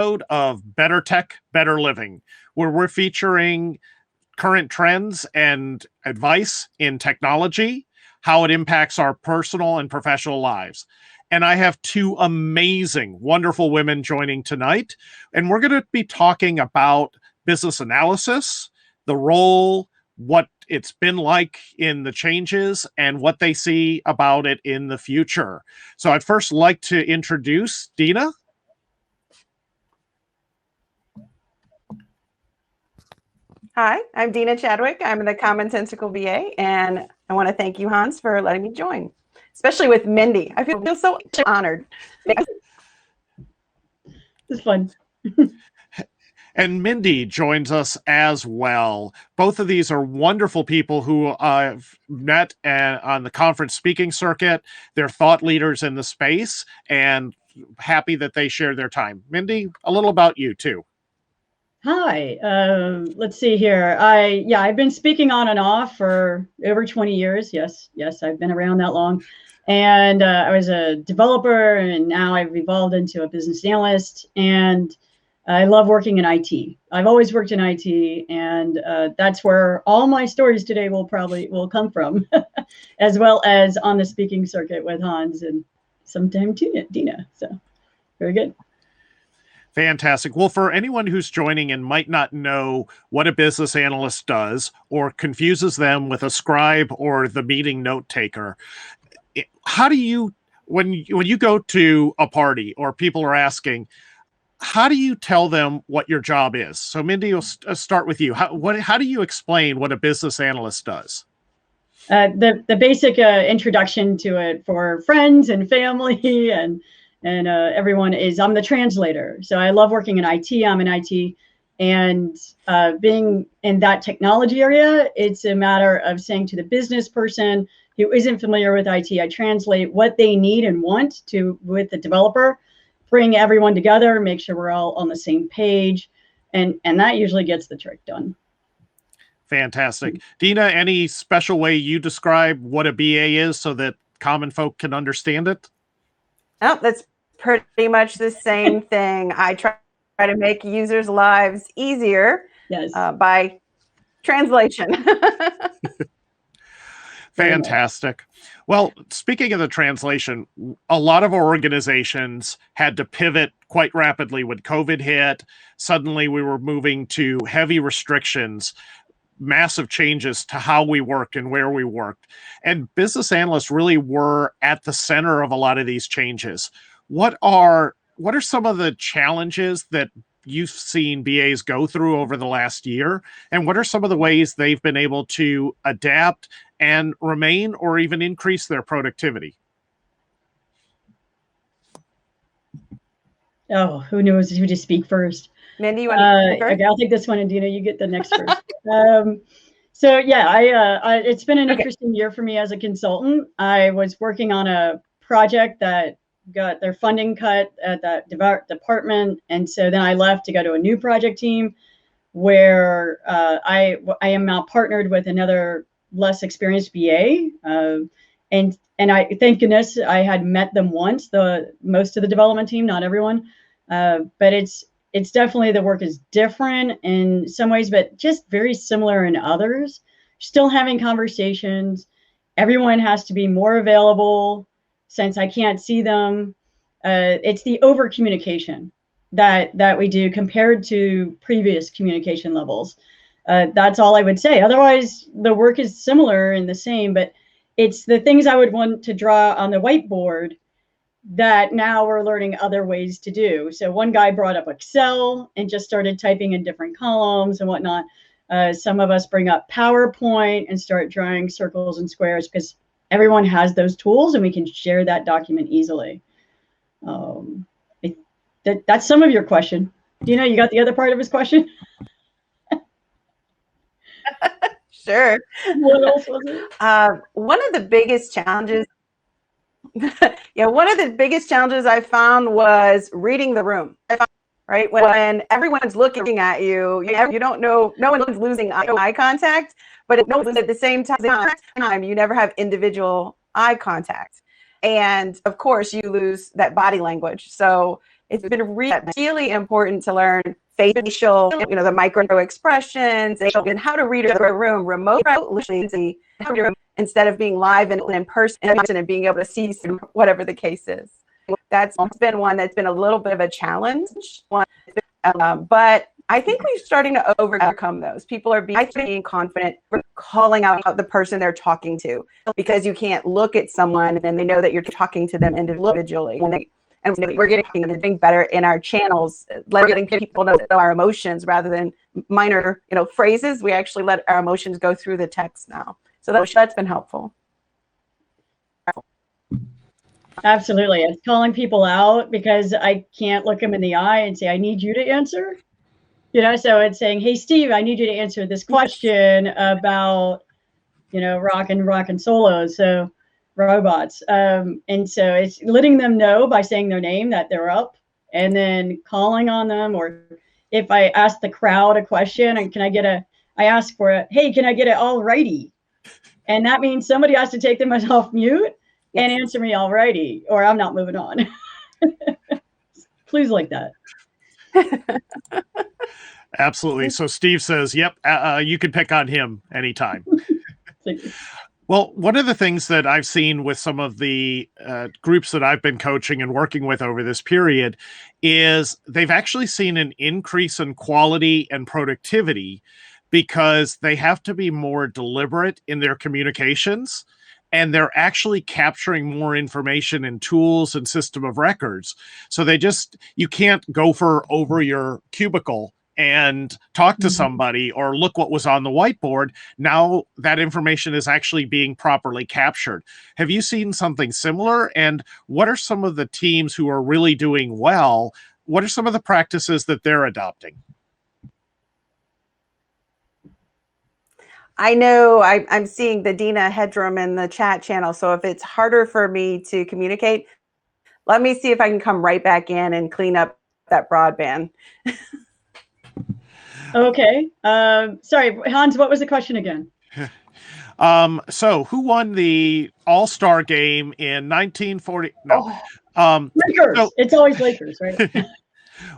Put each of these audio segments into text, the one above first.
of Better Tech, Better Living, where we're featuring current trends and advice in technology, how it impacts our personal and professional lives. And I have two amazing, wonderful women joining tonight. And we're going to be talking about business analysis, the role, what it's been like in the changes, and what they see about it in the future. So I'd first like to introduce Deena. Hi, I'm Deena Chadwick. I'm the Commonsensical VA, and I want to thank you, Hans, for letting me join, especially with Mindy. I feel so honored. It's fun. And Mindy joins us as well. Both of these are wonderful people who I've met on the conference speaking circuit. They're thought leaders in the space, and happy that they share their time. Mindy, a little about you too. Hi, let's see here. I've been speaking on and off for over 20 years. Yes, I've been around that long. And I was a developer, and now I've evolved into a business analyst. And I love working in IT. I've always worked in IT, and that's where all my stories today will come from, as well as on the speaking circuit with Hans and sometime Deena. So very good. Fantastic. Well, for anyone who's joining and might not know what a business analyst does or confuses them with a scribe or the meeting note taker, how do you, when you go to a party or people are asking, how do you tell them what your job is? So Mindy, we'll start with you. How do you explain what a business analyst does? The basic introduction to it for friends and family and everyone is I'm the translator. So I love working in IT. I'm in IT, and being in that technology area, it's a matter of saying to the business person who isn't familiar with IT, I translate what they need and want with the developer, bring everyone together, make sure we're all on the same page, and that usually gets the trick done. Fantastic. Deena, any special way you describe what a BA is so that common folk can understand it? Oh, that's pretty much the same thing. I try to make users' lives easier by translation. Fantastic. Well, speaking of the translation, a lot of our organizations had to pivot quite rapidly when COVID hit. Suddenly we were moving to heavy restrictions, massive changes to how we worked and where we worked. And business analysts really were at the center of a lot of these changes. What are some of the challenges that you've seen BAs go through over the last year? And what are some of the ways they've been able to adapt and remain or even increase their productivity? Oh, who knows who to speak first? Mindy, you want to go first? Okay, I'll take this one, and Deena, you get the next first. So yeah, it's been an interesting year for me as a consultant. I was working on a project that got their funding cut at that department, and so then I left to go to a new project team where I am now partnered with another less experienced BA, and I thank goodness I had met them once, most of the development team, not everyone, but it's definitely, the work is different in some ways, but just very similar in others. Still having conversations. Everyone has to be more available since I can't see them. It's the over communication that we do compared to previous communication levels. That's all I would say. Otherwise, the work is similar and the same, but it's the things I would want to draw on the whiteboard that now we're learning other ways to do. So one guy brought up Excel and just started typing in different columns and whatnot. Some of us bring up PowerPoint and start drawing circles and squares because everyone has those tools and we can share that document easily. That's some of your question. Deena, you got the other part of his question? Sure. What else was it? One of the biggest challenges one of the biggest challenges I found was reading the room, right? When everyone's looking at you, you don't know, no one's losing eye contact, but no one's at the same time, you never have individual eye contact. And of course you lose that body language. So it's been really important to learn facial, the micro expressions, and how to read a room remotely instead of being live and in person and being able to see whatever the case is. That's been one that's been a little bit of a challenge. But I think we're starting to overcome those. People are being confident, calling out the person they're talking to, because you can't look at someone and they know that you're talking to them individually. And we're getting better in our channels, letting people know our emotions rather than minor, phrases. We actually let our emotions go through the text now. So that's been helpful. Absolutely. It's calling people out because I can't look them in the eye and say, I need you to answer. So it's saying, hey, Steve, I need you to answer this question about, rock and solos. So robots. And so it's letting them know by saying their name that they're up, and then calling on them. Or if I ask the crowd a question and I ask for it, hey, can I get it all righty? And that means somebody has to take them off mute and answer me all righty, or I'm not moving on. Clues like that. Absolutely. So Steve says, yep, you can pick on him anytime. Well, one of the things that I've seen with some of the groups that I've been coaching and working with over this period is they've actually seen an increase in quality and productivity because they have to be more deliberate in their communications, and they're actually capturing more information in tools and system of records. So you can't go over your cubicle and talk to somebody or look what was on the whiteboard. Now that information is actually being properly captured. Have you seen something similar? And what are some of the teams who are really doing well? What are some of the practices that they're adopting? I know I'm seeing the Deena headroom in the chat channel. So if it's harder for me to communicate, let me see if I can come right back in and clean up that broadband. Okay. Sorry, Hans, what was the question again? So who won the All-Star game in 1940? No. Lakers. It's always Lakers, right?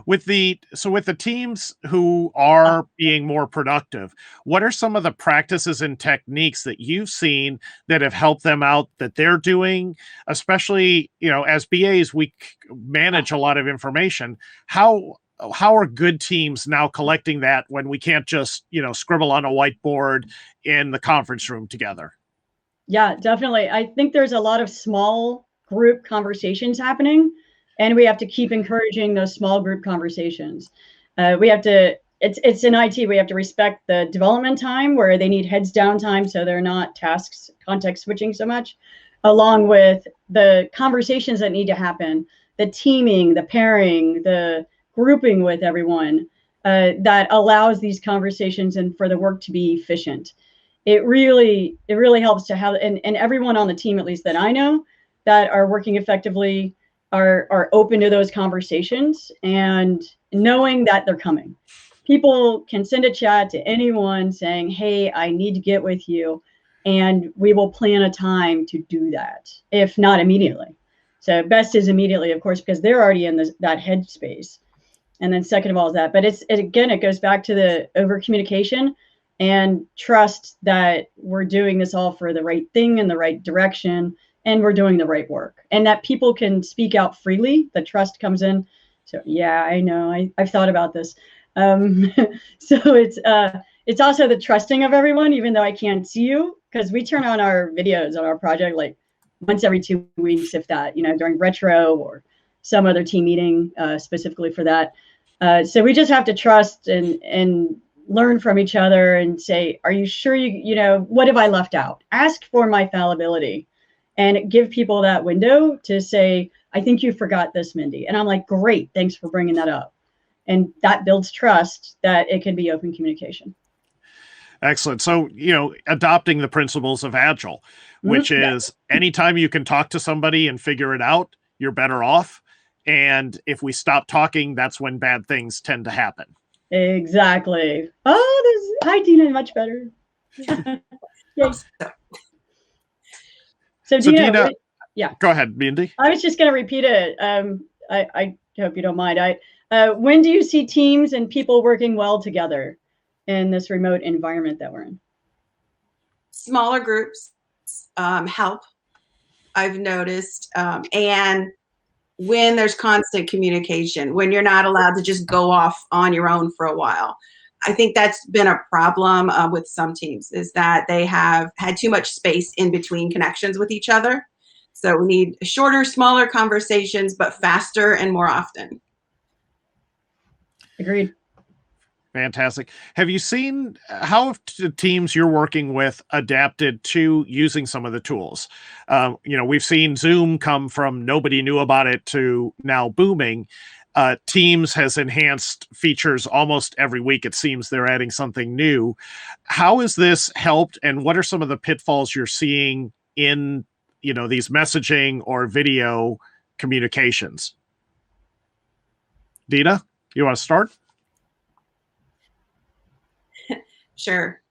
With the teams who are being more productive, what are some of the practices and techniques that you've seen that have helped them out that they're doing, especially, as BAs, we manage a lot of information. How are good teams now collecting that when we can't just, scribble on a whiteboard in the conference room together? Yeah, definitely. I think there's a lot of small group conversations happening, and we have to keep encouraging those small group conversations. It's in IT, we have to respect the development time where they need heads down time so they're not context switching so much, along with the conversations that need to happen, the teaming, the pairing, the grouping with everyone that allows these conversations and for the work to be efficient. It really helps to have, and everyone on the team, at least that I know, that are working effectively, are open to those conversations and knowing that they're coming. People can send a chat to anyone saying, hey, I need to get with you, and we will plan a time to do that, if not immediately. So best is immediately, of course, because they're already in that headspace. And then second of all is that. But it goes back to the over communication and trust that we're doing this all for the right thing in the right direction, and we're doing the right work, and that people can speak out freely. The trust comes in. So yeah, I know, I've thought about this. So it's also the trusting of everyone, even though I can't see you, because we turn on our videos on our project like once every 2 weeks, if that, during retro or some other team meeting specifically for that. So we just have to trust and learn from each other and say, are you sure what have I left out? Ask for my fallibility and give people that window to say, I think you forgot this, Mindy. And I'm like, great, thanks for bringing that up. And that builds trust that it can be open communication. Excellent. So, adopting the principles of Agile, which is anytime you can talk to somebody and figure it out, you're better off. And if we stop talking, that's when bad things tend to happen. Exactly. Oh, hi, Deena, much better. Yes. So Deena, yeah, go ahead, Mindy. I was just going to repeat it. I hope you don't mind. When do you see teams and people working well together in this remote environment that we're in? Smaller groups help, I've noticed, and when there's constant communication, when you're not allowed to just go off on your own for a while. I think that's been a problem with some teams, is that they have had too much space in between connections with each other. So we need shorter, smaller conversations, but faster and more often. Agreed. Fantastic. Have you seen how have the teams you're working with adapted to using some of the tools? We've seen Zoom come from nobody knew about it to now booming. Teams has enhanced features almost every week. It seems they're adding something new. How has this helped, and what are some of the pitfalls you're seeing in these messaging or video communications? Deena, you want to start? Sure.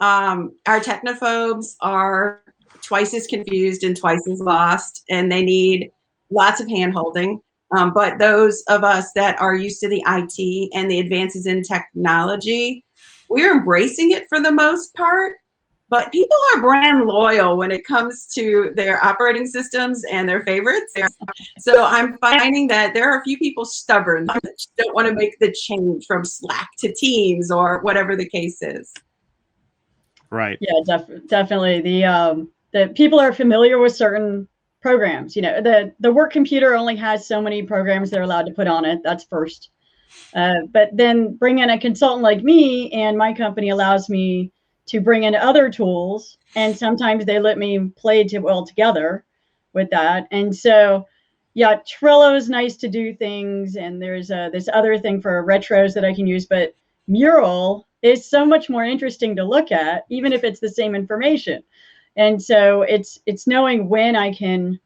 Our technophobes are twice as confused and twice as lost, and they need lots of hand-holding. But those of us that are used to the IT and the advances in technology, we're embracing it for the most part. But people are brand loyal when it comes to their operating systems and their favorites. So I'm finding that there are a few people stubborn that don't want to make the change from Slack to Teams or whatever the case is. Right. Yeah, definitely. The people are familiar with certain programs. The work computer only has so many programs they're allowed to put on it. That's first. But then bring in a consultant like me, and my company allows me to bring in other tools, and sometimes they let me play well together with that. And so, yeah, Trello is nice to do things, and there's this other thing for retros that I can use, but Mural is so much more interesting to look at, even if it's the same information. And so it's knowing when I can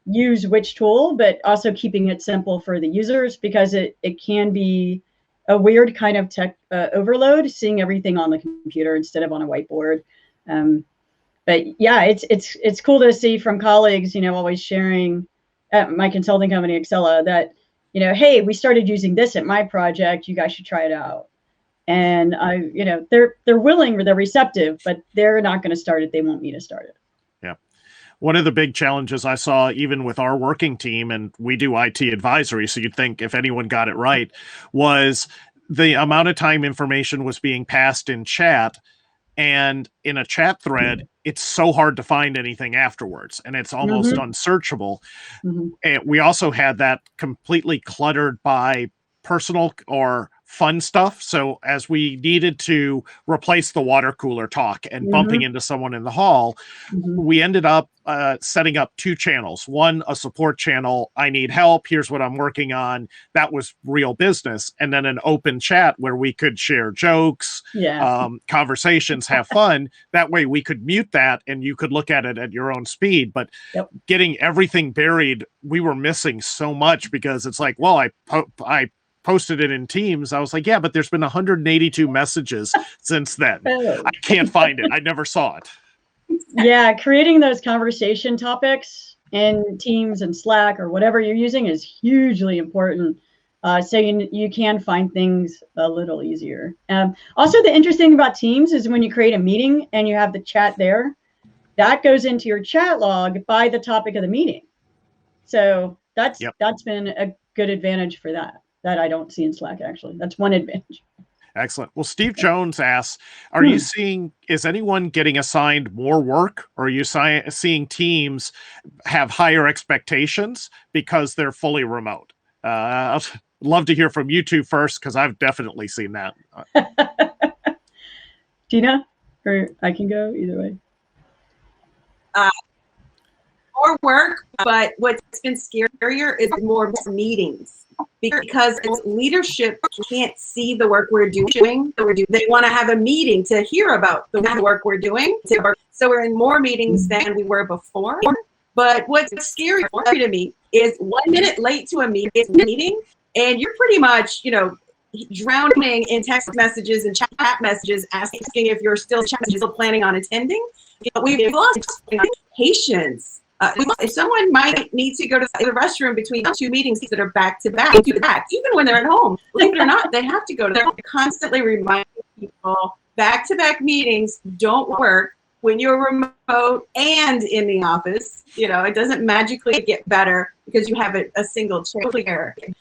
use which tool, but also keeping it simple for the users, because it can be a weird kind of tech overload, seeing everything on the computer instead of on a whiteboard. But yeah, it's cool to see from colleagues, always sharing at my consulting company, Excella, that, hey, we started using this at my project. You guys should try it out. And they're willing, or they're receptive, but they're not going to start it. They want me to start it. Yeah. One of the big challenges I saw, even with our working team, and we do IT advisory, so you'd think if anyone got it right, was the amount of time information was being passed in chat. And in a chat thread, it's so hard to find anything afterwards, and it's almost unsearchable. And we also had that completely cluttered by personal or fun stuff. So as we needed to replace the water cooler talk and bumping into someone in the hall, we ended up setting up two channels. One, a support channel. I need help. Here's what I'm working on. That was real business. And then an open chat where we could share jokes, conversations, have fun. That way we could mute that and you could look at it at your own speed. But getting everything buried, we were missing so much, because it's like, well, I posted it in Teams. I was like, yeah, but there's been 182 messages since then. I can't find it. I never saw it. Yeah, creating those conversation topics in Teams and Slack or whatever you're using is hugely important. So you can find things a little easier. Also, the interesting thing about Teams is when you create a meeting and you have the chat there, that goes into your chat log by the topic of the meeting. So that's been a good advantage for that I don't see in Slack, actually. That's one advantage. Excellent. Well, Steve Jones asks, are you seeing, is anyone getting assigned more work, or are you seeing teams have higher expectations because they're fully remote? I'd love to hear from you two first, because I've definitely seen that. Deena, or I can go either way. More work, but what's been scarier is more meetings, because leadership can't see the work we're doing. They want to have a meeting to hear about the work we're doing. So we're in more meetings than we were before. But what's scary to me is 1 minute late to a meeting, and you're pretty much, drowning in text messages and chat messages asking if you're still planning on attending. We've lost patience If someone might need to go to the restroom between two meetings that are back to back, even when they're at home, believe it or not, they have to go to them. Constantly reminding people back-to-back meetings don't work when you're remote and in the office. It doesn't magically get better because you have a single chair. You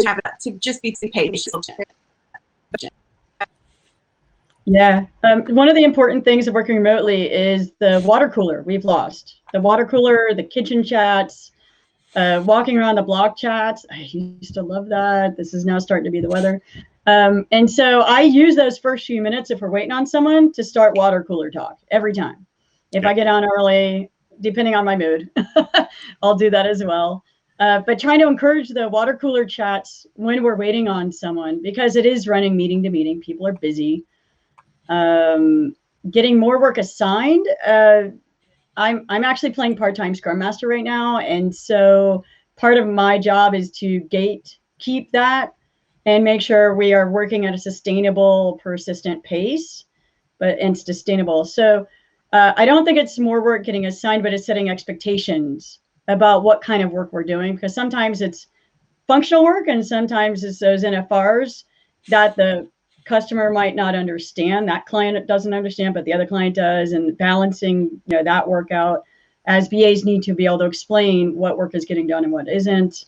have to just be patient. Yeah. One of the important things of working remotely is the water cooler we've lost. The water cooler, the kitchen chats, walking around the block chats. I used to love that. This is now starting to be the weather. And so I use those first few minutes if we're waiting on someone to start water cooler talk every time. If I get on early, depending on my mood, I'll do that as well. But trying to encourage the water cooler chats when we're waiting on someone, because it is running meeting to meeting. People are busy. Getting more work assigned. I'm actually playing part-time Scrum Master right now. And so part of my job is to keep that and make sure we are working at a sustainable, persistent pace, and sustainable. So I don't think it's more work getting assigned, but it's setting expectations about what kind of work we're doing, because sometimes it's functional work and sometimes it's those NFRs that the customer might not understand, that client doesn't understand, but the other client does, and balancing that work out, as BAs need to be able to explain what work is getting done and what isn't.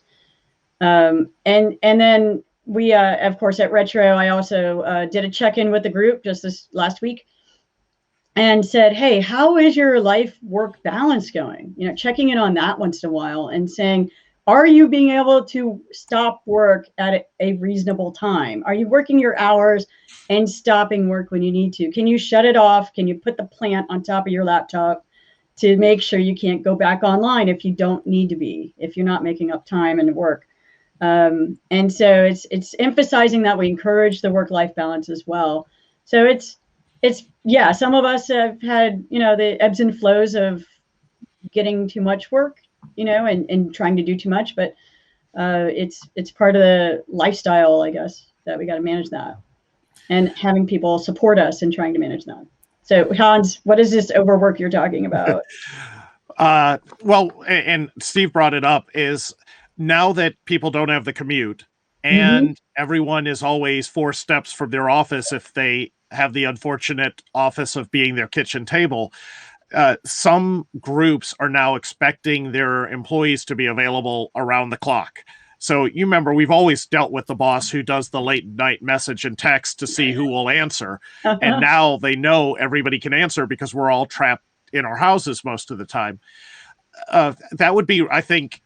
And then we, of course, at Retro, I also did a check-in with the group just this last week and said, hey, how is your life-work balance going? Checking in on that once in a while and saying, are you being able to stop work at a reasonable time? Are you working your hours and stopping work when you need to? Can you shut it off? Can you put the plant on top of your laptop to make sure you can't go back online if you don't need to be, if you're not making up time and work? And so it's emphasizing that we encourage the work-life balance as well. So it's some of us have had, the ebbs and flows of getting too much work, and trying to do too much, but it's part of the lifestyle, I guess, that we got to manage that, and having people support us in trying to manage that. So Hans, what is this overwork you're talking about? Well, and Steve brought it up, is now that people don't have the commute and everyone is always 4 steps from their office, if they have the unfortunate office of being their kitchen table, some groups are now expecting their employees to be available around the clock. So you remember, we've always dealt with the boss who does the late night message and text to see who will answer. And now they know everybody can answer because we're all trapped in our houses most of the time. That would be, I think,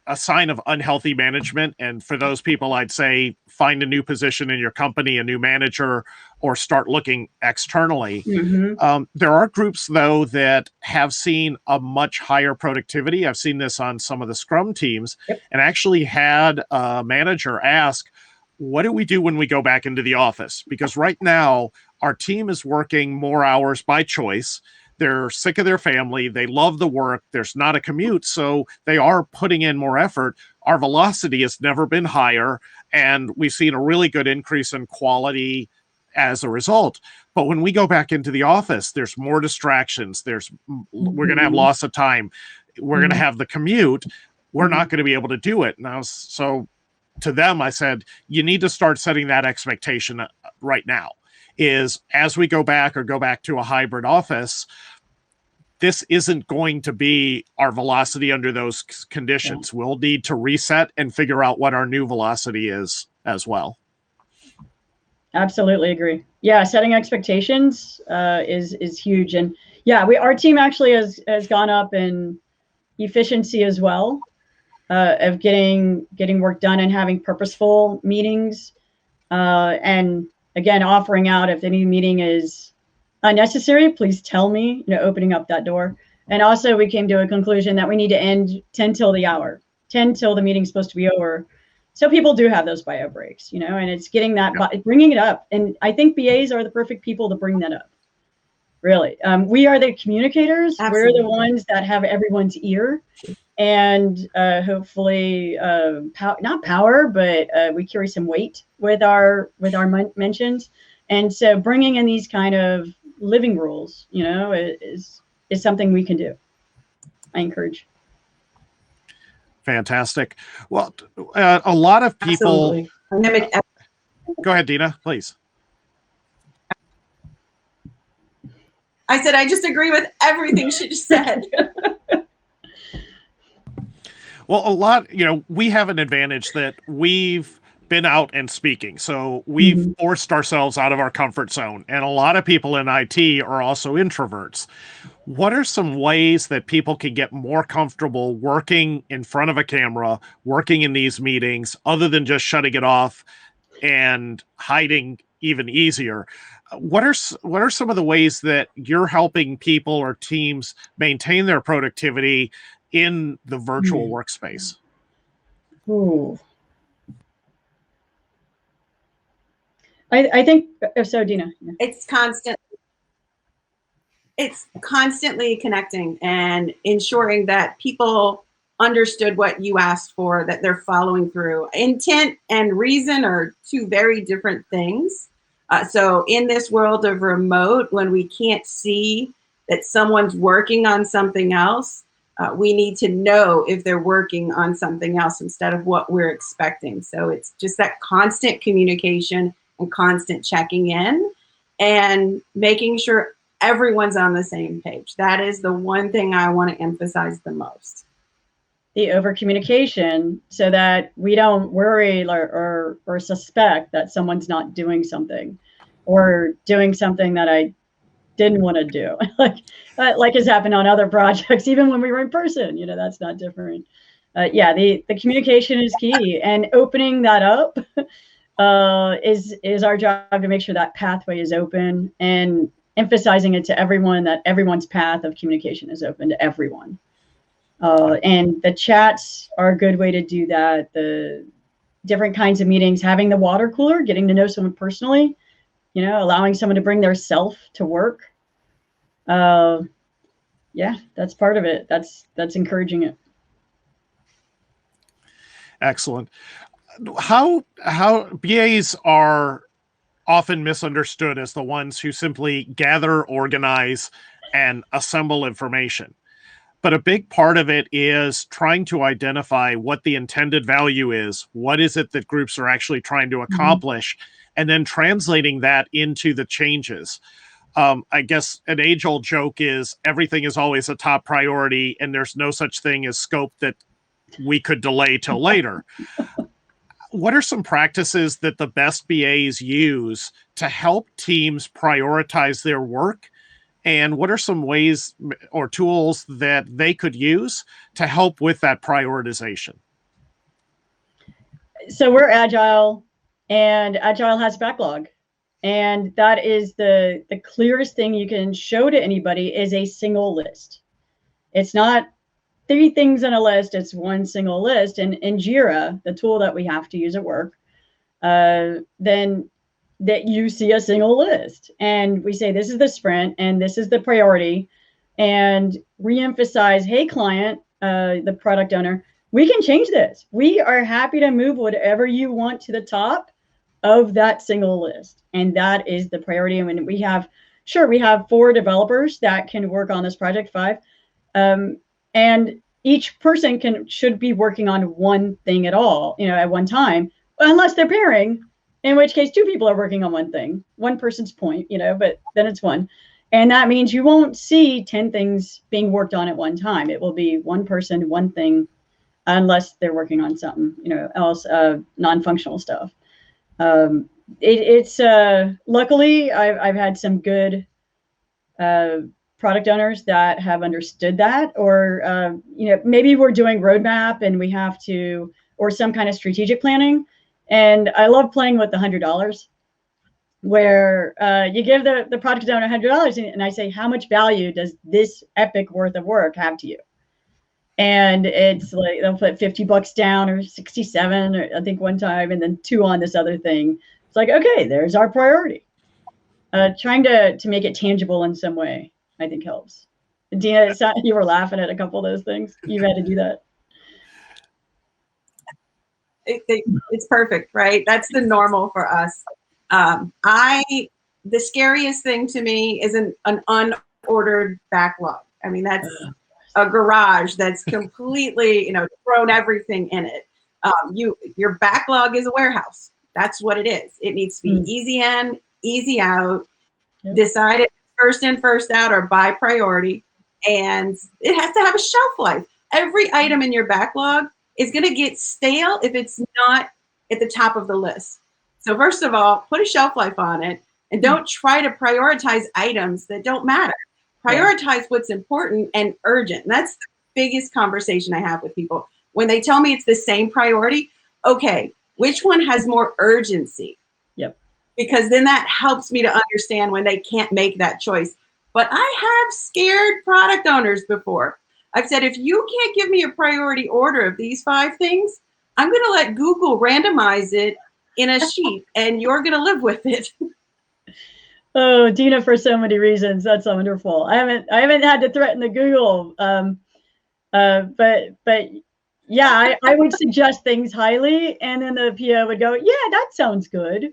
a sign of unhealthy management. And for those people, I'd say find a new position in your company, a new manager, or start looking externally. There are groups, though, that have seen a much higher productivity. I've seen this on some of the Scrum teams, and actually had a manager ask, what do we do when we go back into the office? Because right now, our team is working more hours by choice. They're sick of their family. They love the work. There's not a commute, so they are putting in more effort. Our velocity has never been higher, and we've seen a really good increase in quality as a result. But when we go back into the office, there's more distractions. We're going to have loss of time. We're going to have the commute. We're not going to be able to do it. Now, so to them, I said, you need to start setting that expectation right now. Is as we go back to a hybrid office, this isn't going to be our velocity under those conditions. We'll need to reset and figure out what our new velocity is as well. Absolutely agree. Yeah, setting expectations is huge. And yeah, our team actually has gone up in efficiency as well, of getting work done and having purposeful meetings, and again, offering out if any meeting is unnecessary, please tell me, opening up that door. And also we came to a conclusion that we need to end 10 till the hour, 10 till the meeting's supposed to be over. So people do have those bio breaks, and it's getting that, bringing it up. And I think BAs are the perfect people to bring that up. Really. We are the communicators. Absolutely. We're the ones that have everyone's ear, and hopefully not power, but we carry some weight with our mentions. And so bringing in these kind of living rules, is something we can do. I encourage. Fantastic. Well, a lot of people. Absolutely. Go ahead, Deena, please. I said, I just agree with everything she just said. Well, we have an advantage that we've been out and speaking. So we've forced ourselves out of our comfort zone. And a lot of people in IT are also introverts. What are some ways that people can get more comfortable working in front of a camera, working in these meetings, other than just shutting it off and hiding even easier? What are some of the ways that you're helping people or teams maintain their productivity in the virtual workspace? Ooh. I think so, Deena. It's constantly connecting and ensuring that people understood what you asked for, that they're following through. Intent and reason are two very different things. So in this world of remote, when we can't see that someone's working on something else, we need to know if they're working on something else instead of what we're expecting. So it's just that constant communication and constant checking in and making sure everyone's on the same page. That is the one thing I want to emphasize the most. The over communication, so that we don't worry or suspect that someone's not doing something, or doing something that I didn't want to do, like has happened on other projects, even when we were in person. That's not different. The communication is key, and opening that up is our job, to make sure that pathway is open, and emphasizing it to everyone that everyone's path of communication is open to everyone. And the chats are a good way to do that. The different kinds of meetings, having the water cooler, getting to know someone personally, allowing someone to bring their self to work. That's part of it. That's encouraging it. Excellent. How BAs are often misunderstood as the ones who simply gather, organize, and assemble information. But a big part of it is trying to identify what the intended value is. What is it that groups are actually trying to accomplish? And then translating that into the changes. I guess an age-old joke is everything is always a top priority, and there's no such thing as scope that we could delay till later. What are some practices that the best BAs use to help teams prioritize their work? And what are some ways or tools that they could use to help with that prioritization? So we're Agile, and Agile has Backlog. And that is the clearest thing you can show to anybody is a single list. It's not 3 things on a list, it's one single list. And in Jira, the tool that we have to use at work, then that you see a single list, and we say, this is the sprint and this is the priority, and reemphasize, hey, client, the product owner, we can change this. We are happy to move whatever you want to the top of that single list. And that is the priority. I mean, we have 4 developers that can work on this project, 5. And each person should be working on one thing at all, at one time, unless they're pairing, in which case 2 people are working on one thing, one person's point, but then it's one. And that means you won't see 10 things being worked on at one time. It will be one person, one thing, unless they're working on something, else, non-functional stuff. It's luckily I've had some good product owners that have understood that, or maybe we're doing roadmap and we have to, or some kind of strategic planning. And I love playing with the $100, where you give the product owner $100, and I say, how much value does this epic worth of work have to you? And it's like they'll put $50 down, or 67, or I think one time, and then 2 on this other thing. It's like, okay, there's our priority. Trying to make it tangible in some way, I think, helps. Deena, you were laughing at a couple of those things. You've had to do that. It's perfect, right? That's the normal for us. The scariest thing to me is an unordered backlog. I mean, a garage that's completely, thrown everything in it. Your backlog is a warehouse. That's what it is. It needs to be easy in, easy out, decided first in, first out, or by priority. And it has to have a shelf life. Every item in your backlog is going to get stale if it's not at the top of the list. So first of all, put a shelf life on it, and don't try to prioritize items that don't matter. Prioritize what's important and urgent. And that's the biggest conversation I have with people. When they tell me it's the same priority, okay, which one has more urgency? Yep. Because then that helps me to understand when they can't make that choice. But I have scared product owners before. I've said, if you can't give me a priority order of these 5 things, I'm going to let Google randomize it in a sheet, and you're going to live with it. Oh, Deena, for so many reasons. That's wonderful. I haven't had to threaten the Google, but yeah, I would suggest things highly, and then the PO would go, yeah, that sounds good,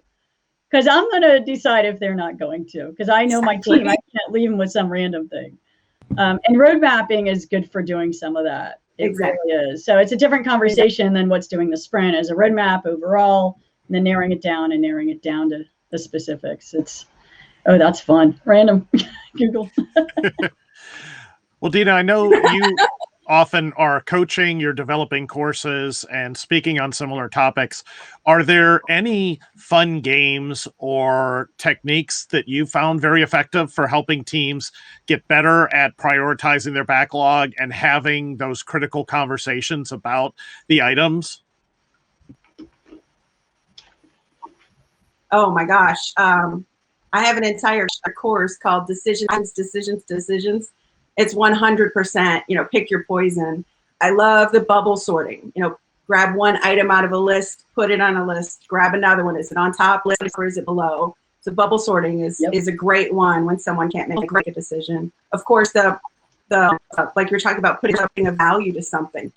because I'm going to decide if they're not going to, because I know my team. I can't leave them with some random thing. And road mapping is good for doing some of that. It really is. So it's a different conversation than what's doing the sprint as a roadmap overall, and then narrowing it down to the specifics. Oh, that's fun. Random Google. Well, Deena, I know you often are coaching, you're developing courses and speaking on similar topics. Are there any fun games or techniques that you found very effective for helping teams get better at prioritizing their backlog and having those critical conversations about the items? Oh my gosh. I have an entire course called Decisions. It's 100%, pick your poison. I love the bubble sorting. Grab one item out of a list, put it on a list, grab another one. Is it on top list or is it below? So bubble sorting is a great one when someone can't make a decision. Of course, the like you're talking about, putting a value to something.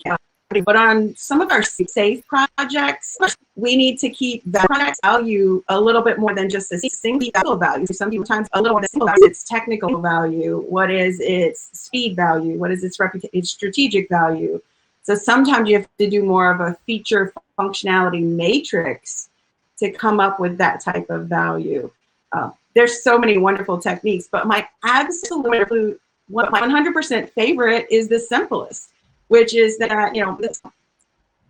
But on some of our safe projects, we need to keep that project value a little bit more than just a single value. Sometimes a little more than single value. Its technical value. What is its speed value? What is its strategic value? So sometimes you have to do more of a feature functionality matrix to come up with that type of value. There's so many wonderful techniques, but my 100% favorite is the simplest, which is that,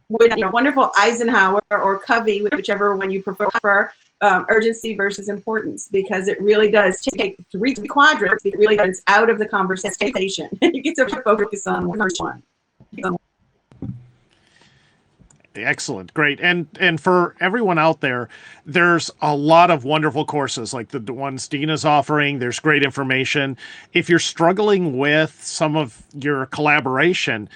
with wonderful Eisenhower or Covey, whichever one you prefer, urgency versus importance, because it really does take 3 quadrants. It really does out of the conversation. You get to focus on one first one. Excellent. Great. And for everyone out there, there's a lot of wonderful courses like the ones Deena's offering. There's great information. If you're struggling with some of your collaboration,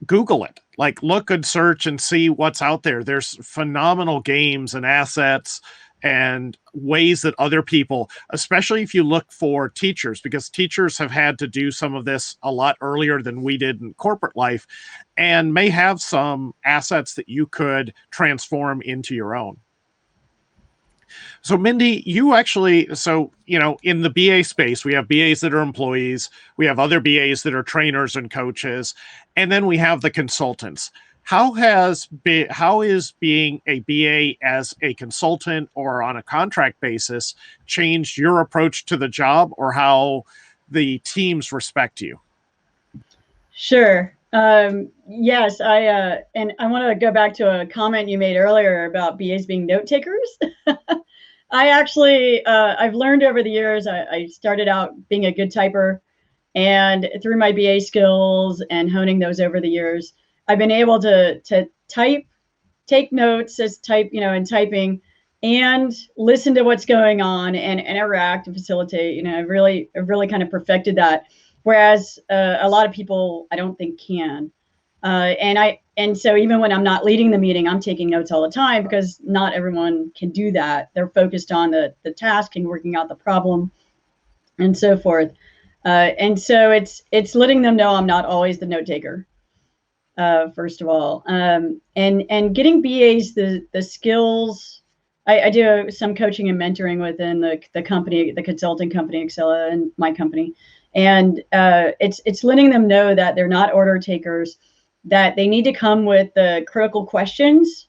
Google it. Like, look and search and see what's out there. There's phenomenal games and assets and ways that other people, especially if you look for teachers, because teachers have had to do some of this a lot earlier than we did in corporate life, and may have some assets that you could transform into your own. So Mindy, you actually, in the BA space, we have BAs that are employees, we have other BAs that are trainers and coaches, and then we have the consultants. How is being a BA as a consultant or on a contract basis changed your approach to the job or how the teams respect you? Sure. Yes, I want to go back to a comment you made earlier about BAs being note takers. I actually, I've learned over the years, I started out being a good typer, and through my BA skills and honing those over the years, I've been able to type, take notes as in typing, and listen to what's going on and interact and facilitate. I've really kind of perfected that. Whereas a lot of people, I don't think can. And so even when I'm not leading the meeting, I'm taking notes all the time because not everyone can do that. They're focused on the task and working out the problem and so forth. And so it's letting them know I'm not always the note taker, first of all. And getting BAs the skills. I do some coaching and mentoring within the company, the consulting company, Excella, and my company. And it's letting them know that they're not order takers, that they need to come with the critical questions,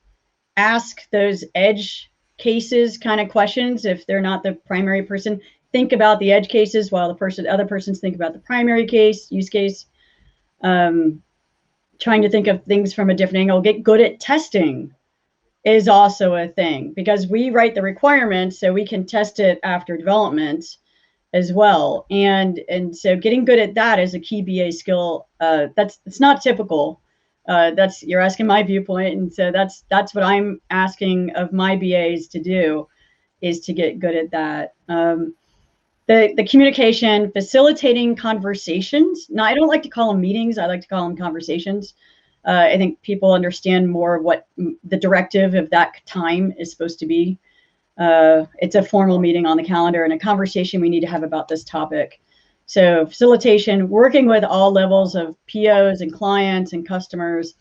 ask those edge cases kind of questions. If they're not the primary person, think about the edge cases while other persons think about the primary use case. Trying to think of things from a different angle. Get good at testing is also a thing, because we write the requirements so we can test it after development as well. And so getting good at that is a key BA skill. It's not typical. You're asking my viewpoint, and so that's what I'm asking of my BAs to do, is to get good at that. The communication, facilitating conversations. Now, I don't like to call them meetings. I like to call them conversations. I think people understand more what the directive of that time is supposed to be. It's a formal meeting on the calendar and a conversation we need to have about this topic. So facilitation, working with all levels of POs and clients and customers,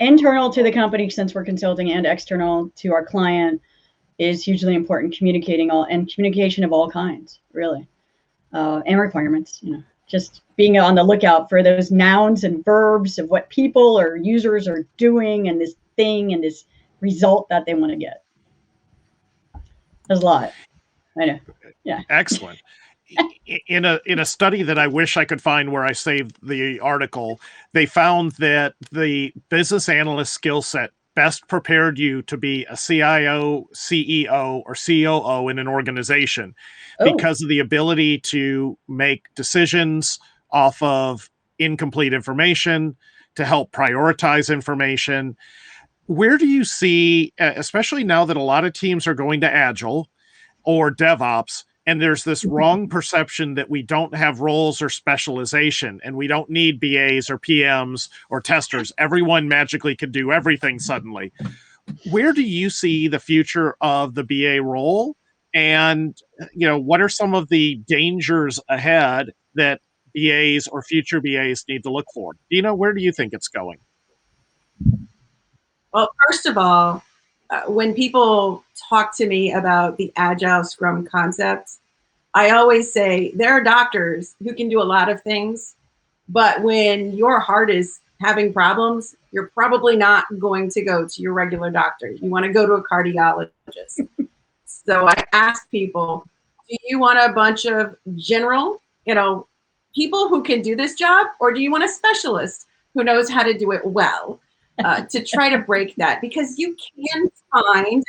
internal to the company since we're consulting, and external to our client, is hugely important. Communication of all kinds, really, and requirements. Just being on the lookout for those nouns and verbs of what people or users are doing, and this thing and this result that they want to get. There's a lot. I know. Yeah. Excellent. In a study that I wish I could find where I saved the article, they found that the business analyst skill set best prepared you to be a CIO, CEO, or COO in an organization, because of the ability to make decisions off of incomplete information, to help prioritize information. Where do you see, especially now that a lot of teams are going to Agile or DevOps, and there's this wrong perception that we don't have roles or specialization, and we don't need BAs or PMs or testers. Everyone magically can do everything suddenly. Where do you see the future of the BA role? And, what are some of the dangers ahead that BAs or future BAs need to look for? Deena, where do you think it's going? Well, first of all, when people talk to me about the Agile Scrum concept, I always say there are doctors who can do a lot of things, but when your heart is having problems, you're probably not going to go to your regular doctor. You want to go to a cardiologist. So I ask people, do you want a bunch of general, people who can do this job, or do you want a specialist who knows how to do it well? To try to break that, because you can find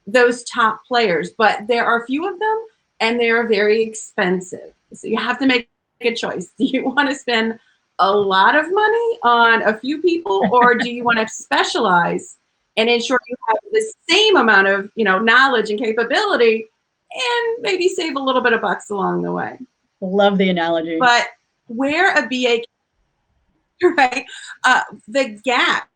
those top players, but there are few of them and they are very expensive. So you have to make a choice. Do you want to spend a lot of money on a few people, or do you want to specialize and ensure you have the same amount of knowledge and capability, and maybe save a little bit of bucks along the way? Love the analogy. But where a BA, right, the gap.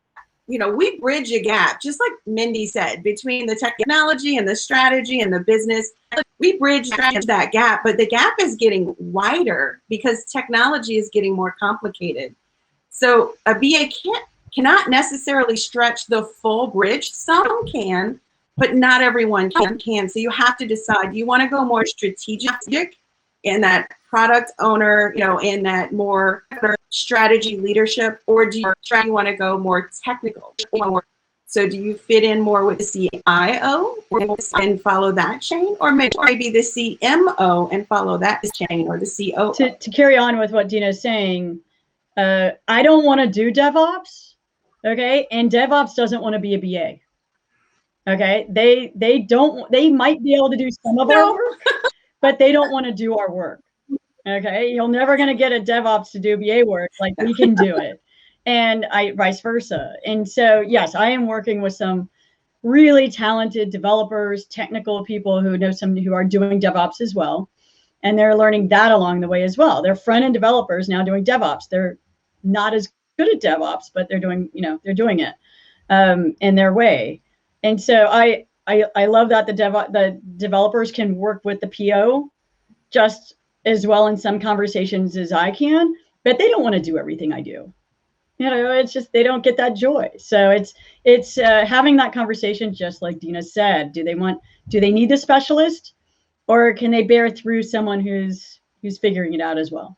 We bridge a gap, just like Mindy said, between the technology and the strategy and the business. We bridge that gap, but the gap is getting wider because technology is getting more complicated. So a BA cannot necessarily stretch the full bridge. Some can, but not everyone can. So you have to decide, do you want to go more strategic in that product owner, in that more strategy leadership, or do you want to go more technical? So do you fit in more with the CIO and follow that chain, or maybe the CMO and follow that chain, or the COO? To carry on with what Deena is saying, I don't want to do DevOps, okay? And DevOps doesn't want to be a BA, okay? They might be able to do some of our work, but they don't want to do our work. Okay, you're never going to get a DevOps to do BA work like we can do it, and vice versa. And so, yes, I am working with some really talented developers, technical people who know some who are doing DevOps as well, and they're learning that along the way as well. They're front-end developers now doing DevOps. They're not as good at DevOps, but they're doing it in their way. And so I love that the developers can work with the PO just as well in some conversations as I can, but they don't want to do everything I do. It's just, they don't get that joy. So it's having that conversation, just like Deena said. Do they need the specialist, or can they bear through someone who's figuring it out as well?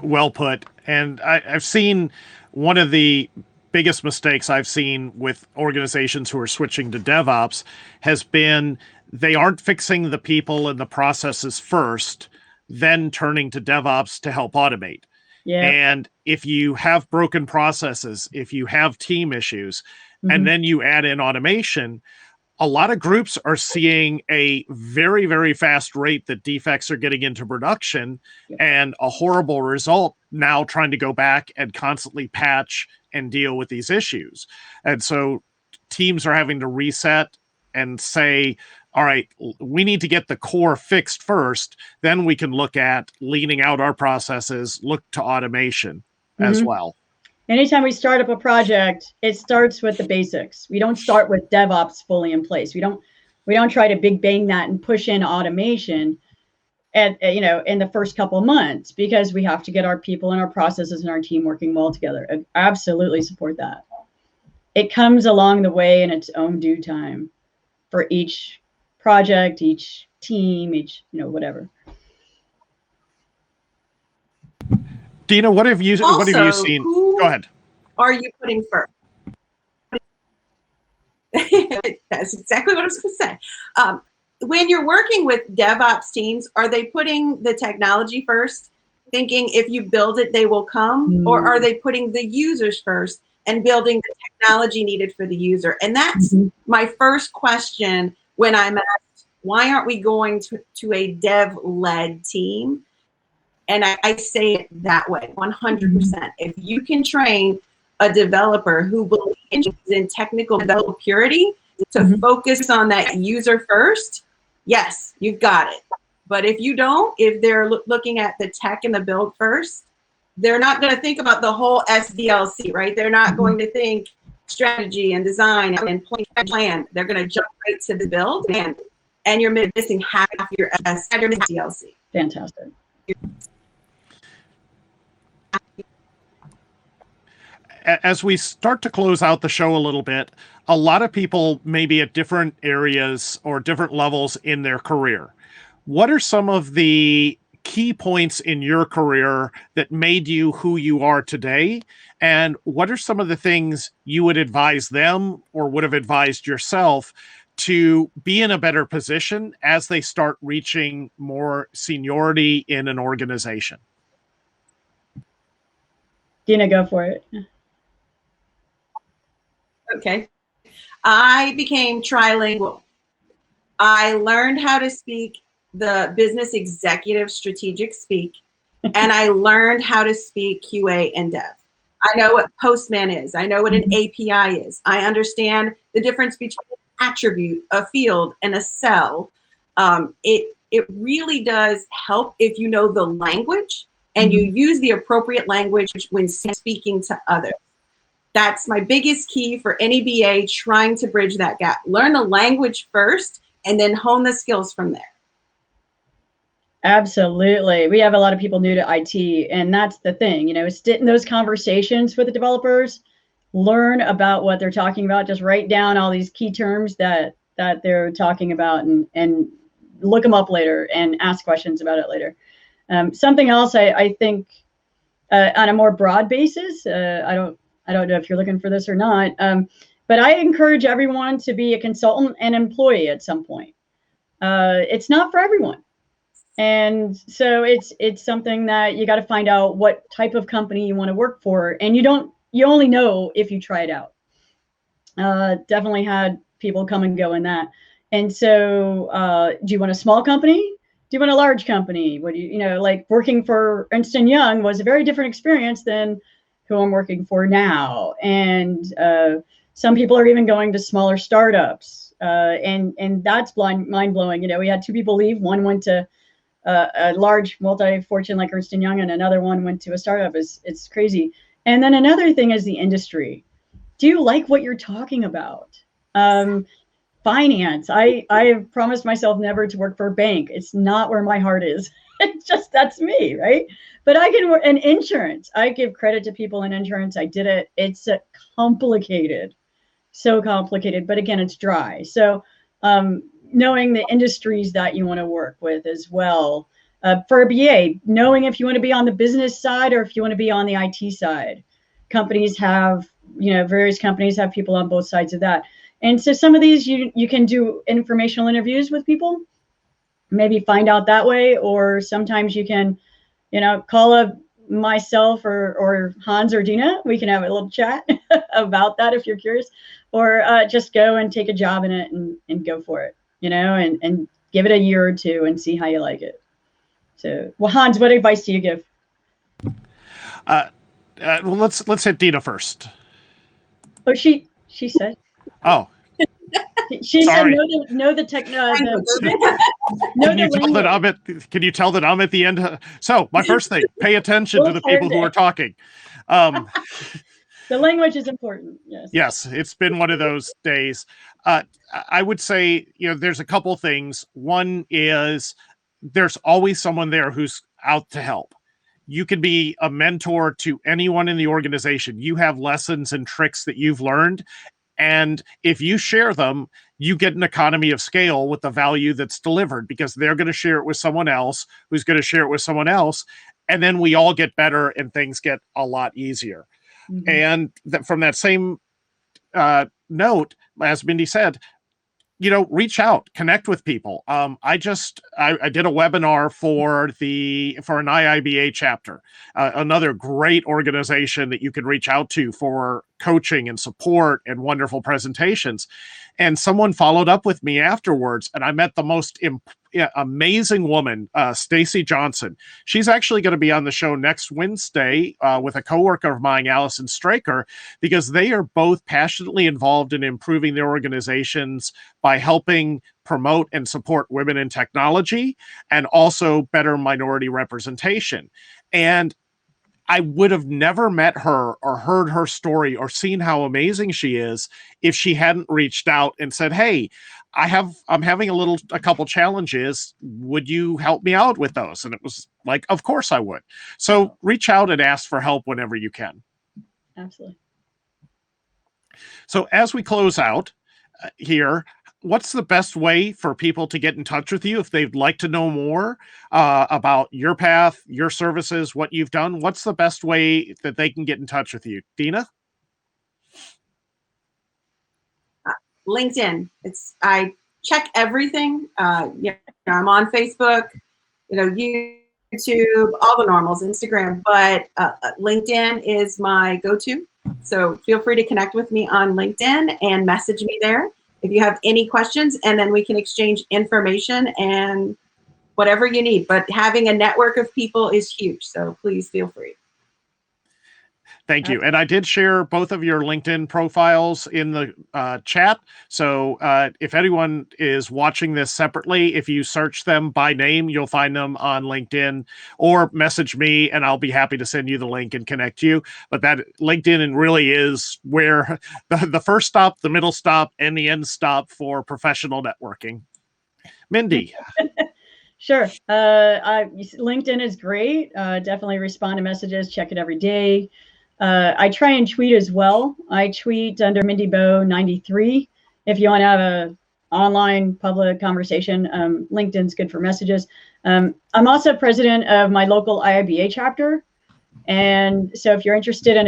Well put. And I've seen one of the biggest mistakes I've seen with organizations who are switching to DevOps has been they aren't fixing the people and the processes first, then turning to DevOps to help automate. Yeah. And if you have broken processes, if you have team issues, and then you add in automation, a lot of groups are seeing a very, very fast rate that defects are getting into production, and a horrible result now trying to go back and constantly patch and deal with these issues. And so teams are having to reset and say, all right, we need to get the core fixed first, then we can look at leaning out our processes, look to automation as well. Anytime we start up a project, it starts with the basics. We don't start with DevOps fully in place. We don't try to big bang that and push in automation at, in the first couple of months, because we have to get our people and our processes and our team working well together. I absolutely support that. It comes along the way in its own due time for each project, each team, each, whatever. Deena, what have you seen? Go ahead. Are you putting first? That's exactly what I was going to say. When you're working with DevOps teams, are they putting the technology first, thinking if you build it, they will come? Or are they putting the users first and building the technology needed for the user? And that's my first question when I'm asked, why aren't we going to a dev-led team? And I say it that way, 100%. If you can train a developer who believes in technical development purity to focus on that user first, yes, you've got it. But if you don't, if they're looking at the tech and the build first, they're not going to think about the whole SDLC, right? They're not going to think strategy and design and plan. They're going to jump right to the build, and you're missing half your SDLC. Fantastic. As we start to close out the show a little bit, a lot of people may be at different areas or different levels in their career. What are some of the key points in your career that made you who you are today? And what are some of the things you would advise them or would have advised yourself to be in a better position as they start reaching more seniority in an organization? Deena, go for it. Okay. I became trilingual. I learned how to speak the business executive strategic speak, and I learned how to speak QA and dev. I know what Postman is. I know what an API is. I understand the difference between an attribute, a field, and a cell. It really does help if you know the language and you use the appropriate language when speaking to others. That's my biggest key for any BA trying to bridge that gap. Learn the language first and then hone the skills from there. Absolutely. We have a lot of people new to IT, and that's the thing, sit in those conversations with the developers, learn about what they're talking about, just write down all these key terms that they're talking about and look them up later and ask questions about it later. Something else I think on a more broad basis, I don't know if you're looking for this or not, but I encourage everyone to be a consultant and employee at some point. It's not for everyone. And so it's something that you got to find out what type of company you want to work for. And you only know if you try it out. Definitely had people come and go in that. And so do you want a small company? Do you want a large company? What do like working for Ernst & Young was a very different experience than who I'm working for now. And some people are even going to smaller startups. And that's mind blowing. We had two people leave. One went to a large multi-fortune like Ernst & Young, and another one went to a startup. It's crazy. And then another thing is the industry. Do you like what you're talking about? Finance. I have promised myself never to work for a bank. It's not where my heart is. It's just, that's me, right? But I can work in insurance. I give credit to people in insurance. I did it. It's complicated, so complicated, but again, it's dry. So knowing the industries that you want to work with as well. For a BA, knowing if you want to be on the business side or if you want to be on the IT side. Companies have, various companies have people on both sides of that. And so some of these you can do informational interviews with people, maybe find out that way, or sometimes you can, call up myself or Hans or Deena. We can have a little chat about that if you're curious, or just go and take a job in it and go for it, and give it a year or two and see how you like it. So, well, Hans, what advice do you give? Well, let's hit Deena first. Oh, she said. Oh, she sorry. said know the tech. Know Can you tell that I'm at the end? So my first thing, pay attention to the people who are talking. The language is important. Yes. Yes, it's been one of those days. I would say, there's a couple things. One is there's always someone there who's out to help. You can be a mentor to anyone in the organization. You have lessons and tricks that you've learned. And if you share them, you get an economy of scale with the value that's delivered, because they're going to share it with someone else who's going to share it with someone else. And then we all get better and things get a lot easier. Mm-hmm. And from that same note, as Mindy said, reach out, connect with people. I did a webinar for an IIBA chapter, another great organization that you can reach out to for coaching and support and wonderful presentations. And someone followed up with me afterwards, and I met the most amazing woman, Stacy Johnson. She's actually going to be on the show next Wednesday with a coworker of mine, Allison Straker, because they are both passionately involved in improving their organizations by helping promote and support women in technology and also better minority representation. And I would have never met her or heard her story or seen how amazing she is if she hadn't reached out and said, "Hey, I'm having a couple challenges. Would you help me out with those?" And it was like, of course I would. So reach out and ask for help whenever you can. Absolutely. So as we close out here, what's the best way for people to get in touch with you if they'd like to know more about your path, your services, what you've done? What's the best way that they can get in touch with you? Deena? LinkedIn. I check everything. I'm on Facebook, YouTube, all the normals, Instagram, but LinkedIn is my go-to. So feel free to connect with me on LinkedIn and message me there if you have any questions, and then we can exchange information and whatever you need. But having a network of people is huge, so please feel free. Thank you. And I did share both of your LinkedIn profiles in the chat. So if anyone is watching this separately, if you search them by name, you'll find them on LinkedIn, or message me and I'll be happy to send you the link and connect you. But that LinkedIn really is where the first stop, the middle stop, and the end stop for professional networking. Mindy. Sure. LinkedIn is great. Definitely respond to messages, check it every day. I try and tweet as well. I tweet under Mindy Bo 93. If you want to have a online public conversation, LinkedIn's good for messages. I'm also president of my local IIBA chapter. And so if you're interested in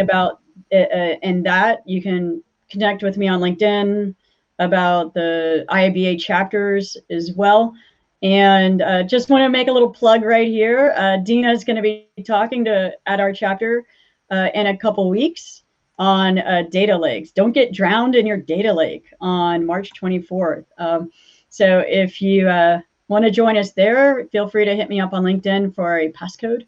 that, you can connect with me on LinkedIn about the IIBA chapters as well. And just want to make a little plug right here. Deena is going to be talking at our chapter in a couple weeks on data lakes. Don't get drowned in your data lake on March 24th. So if you want to join us there, feel free to hit me up on LinkedIn for a passcode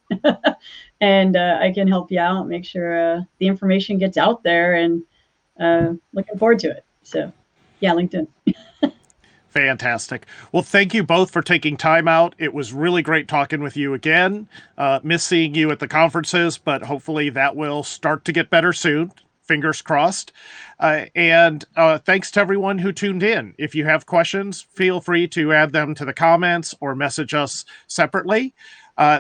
and I can help you out, make sure the information gets out there, and looking forward to it. So yeah, LinkedIn. Fantastic. Well, thank you both for taking time out. It was really great talking with you again. Miss seeing you at the conferences, but hopefully that will start to get better soon. Fingers crossed. And thanks to everyone who tuned in. If you have questions, feel free to add them to the comments or message us separately.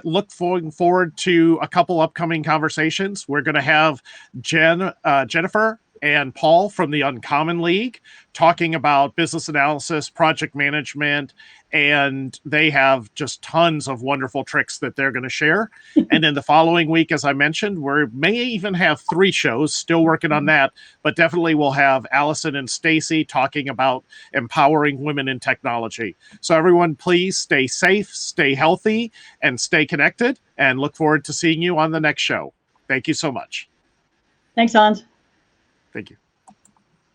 Look forward to a couple upcoming conversations. We're going to have Jennifer and Paul from the Uncommon League talking about business analysis, project management, and they have just tons of wonderful tricks that they're going to share. And then the following week, as I mentioned, we may even have 3 shows, still working on that, but definitely we'll have Allison and Stacy talking about empowering women in technology. So everyone, please stay safe, stay healthy, and stay connected, and look forward to seeing you on the next show. Thank you so much. Thanks, Hans. Thank you.